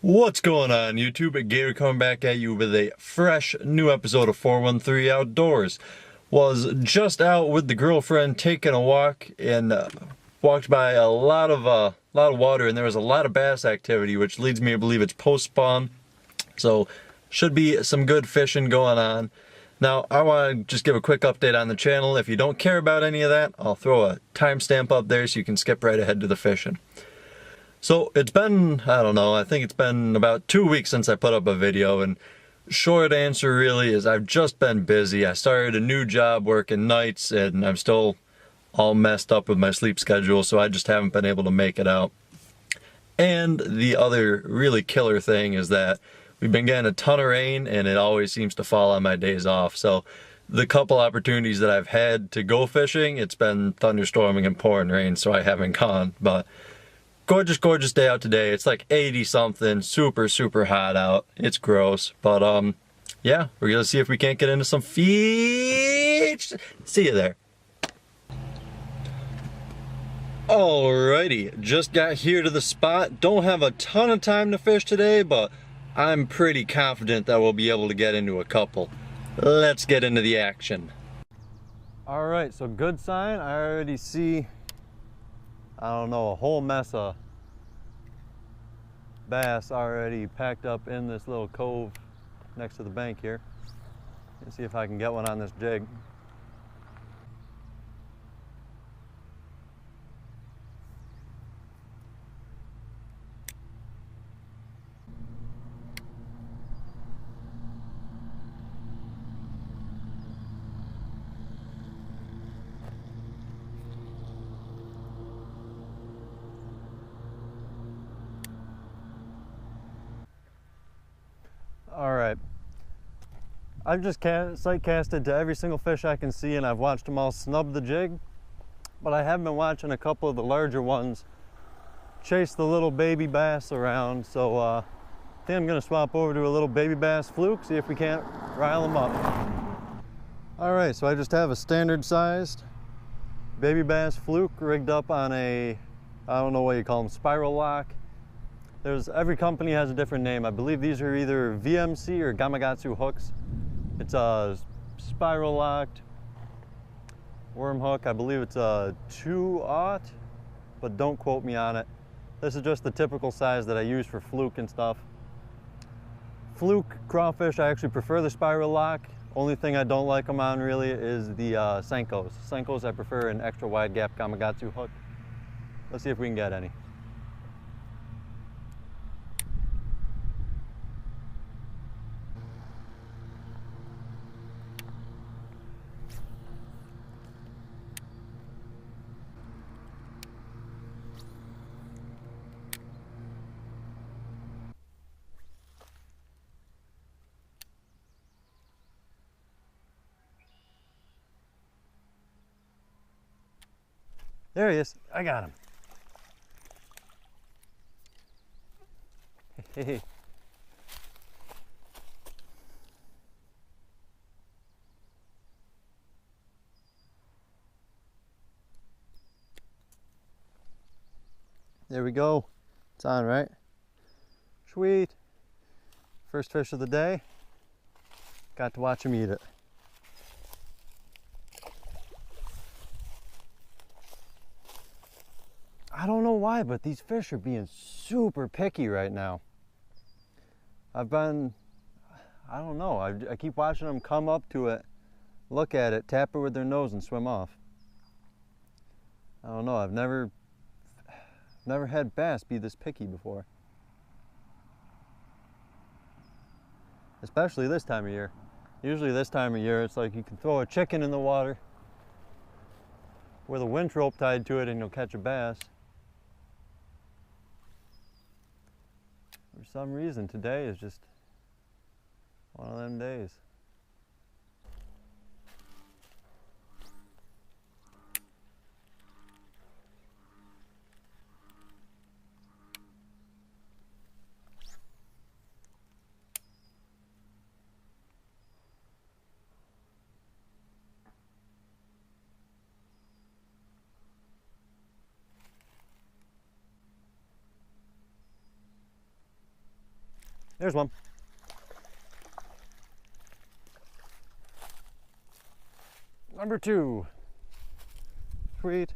What's going on YouTube? Gator coming back at you with a fresh new episode of 413 Outdoors. Was just out with the girlfriend taking a walk and walked by a lot of water, and there was a lot of bass activity, which leads me to believe it's post-spawn. So should be some good fishing going on. Now I want to just give a quick update on the channel. If you don't care about any of that, I'll throw a timestamp up there so you can skip right ahead to the fishing. So it's been, I don't know, I think it's been about 2 weeks since I put up a video, and short answer really is I've just been busy. I started a new job working nights, and I'm still all messed up with my sleep schedule, so I just haven't been able to make it out. And the other really killer thing is that we've been getting a ton of rain, and it always seems to fall on my days off. So the couple opportunities that I've had to go fishing, it's been thunderstorming and pouring rain, so I haven't gone. But gorgeous day out today. It's like 80 something, super hot out. It's gross, but yeah, we're gonna see if we can't get into some fish. See you there. Alrighty, just got here to the spot. Don't have a ton of time to fish today, but I'm pretty confident that we'll be able to get into a couple. Let's get into the action. All right, so good sign. I already see, I don't know, a whole mess of bass already packed up in this little cove next to the bank here. Let's see if I can get one on this jig. All right, I've just sight casted to every single fish I can see, and I've watched them all snub the jig, but I have been watching a couple of the larger ones chase the little baby bass around. So I think I'm gonna swap over to a little baby bass fluke, see if we can't rile them up. All right, so I just have a standard sized baby bass fluke rigged up on a, I don't know what you call them, spiral lock. Every company has a different name. I believe these are either VMC or Gamakatsu hooks. It's a spiral locked worm hook. I believe it's a 2/0, but don't quote me on it. This is just the typical size that I use for fluke and stuff. Fluke crawfish, I actually prefer the spiral lock. Only thing I don't like them on really is the Senkos. Senkos, I prefer an extra wide gap Gamakatsu hook. Let's see if we can get any. There he is. I got him. Hey. There we go. It's on, right? Sweet. First fish of the day. Got to watch him eat it. I don't know why, but these fish are being super picky right now. I don't know, I keep watching them come up to it, look at it, tap it with their nose and swim off. I don't know, I've never had bass be this picky before. Especially this time of year. Usually this time of year, it's like you can throw a chicken in the water with a winch rope tied to it and you'll catch a bass. For some reason, today is just one of them days. There's one. Number 2. Sweet.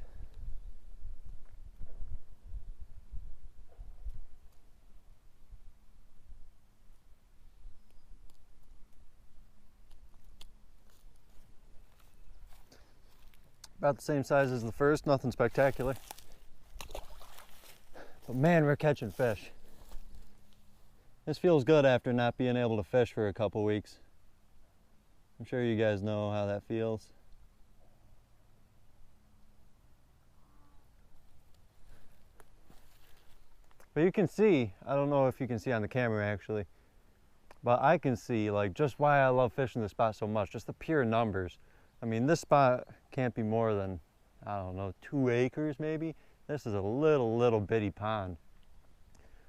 About the same size as the first, nothing spectacular. But man, we're catching fish. This feels good after not being able to fish for a couple weeks. I'm sure you guys know how that feels. But you can see, I don't know if you can see on the camera actually, but I can see like just why I love fishing this spot so much, just the pure numbers. I mean, this spot can't be more than, I don't know, 2 acres maybe. This is a little bitty pond.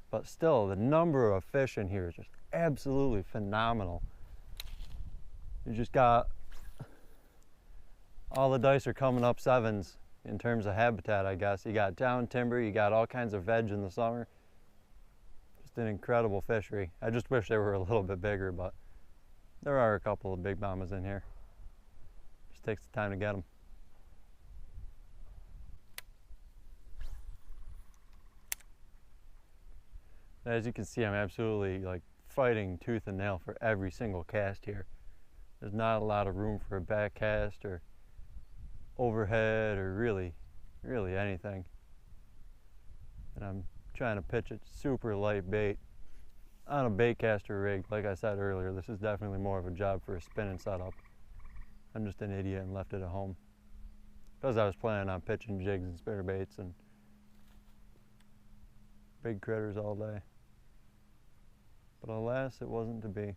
But still, the number of fish in here is just absolutely phenomenal. You just got, all the dice are coming up 7s in terms of habitat, I guess. You got down timber, you got all kinds of veg in the summer. Just an incredible fishery. I just wish they were a little bit bigger, but there are a couple of big mamas in here. Just takes the time to get them. As you can see, I'm absolutely like fighting tooth and nail for every single cast here. There's not a lot of room for a back cast or overhead or really anything. And I'm trying to pitch it super light bait on a bait caster rig. Like I said earlier, this is definitely more of a job for a spinning setup. I'm just an idiot and left it at home because I was planning on pitching jigs and spinner baits and big critters all day. But alas, it wasn't to be.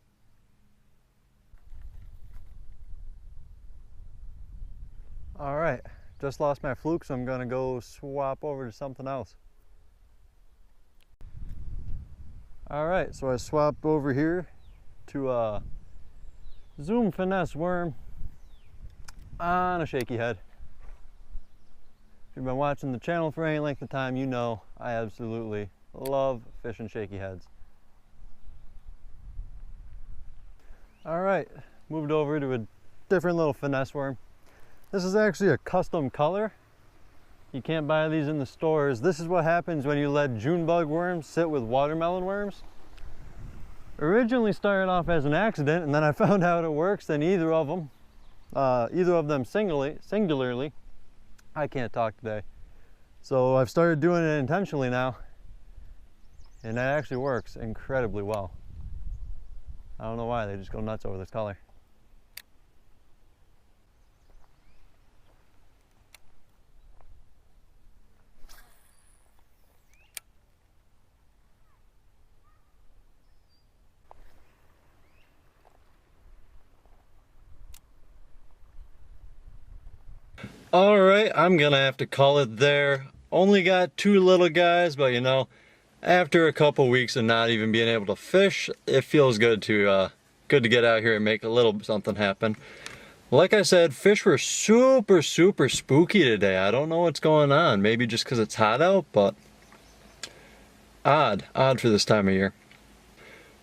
All right, just lost my fluke, so I'm gonna go swap over to something else. All right, so I swapped over here to a Zoom Finesse worm on a shaky head. If you've been watching the channel for any length of time, you know I absolutely love fishing shaky heads. All right, moved over to a different little finesse worm. This is actually a custom color. You can't buy these in the stores. This is what happens when you let June bug worms sit with watermelon worms. Originally started off as an accident, and then I found out it works, and either of them singularly, I can't talk today. So I've started doing it intentionally now, and that actually works incredibly well. I don't know why, they just go nuts over this color. All right, I'm gonna have to call it there. Only got 2 little guys, but you know, after a couple weeks of not even being able to fish, it feels good to get out here and make a little something happen. Like I said, fish were super spooky today. I don't know what's going on. Maybe just because it's hot out, but odd for this time of year.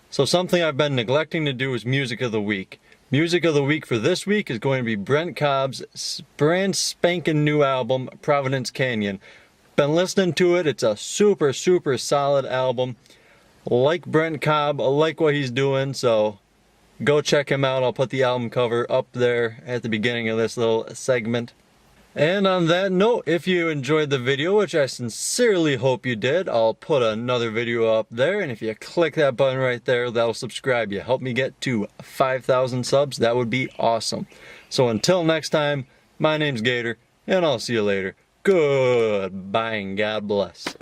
So something I've been neglecting to do is music of the week. Music of the week for this week is going to be Brent Cobb's brand spanking new album, Providence Canyon. Been listening to it. It's a super solid album. Like Brent Cobb, I like what he's doing, so go check him out. I'll put the album cover up there at the beginning of this little segment. And on that note, if you enjoyed the video, which I sincerely hope you did, I'll put another video up there, and if you click that button right there, that'll subscribe you. Help me get to 5,000 subs. That would be awesome. So until next time, my name's Gator, and I'll see you later. Goodbye and God bless.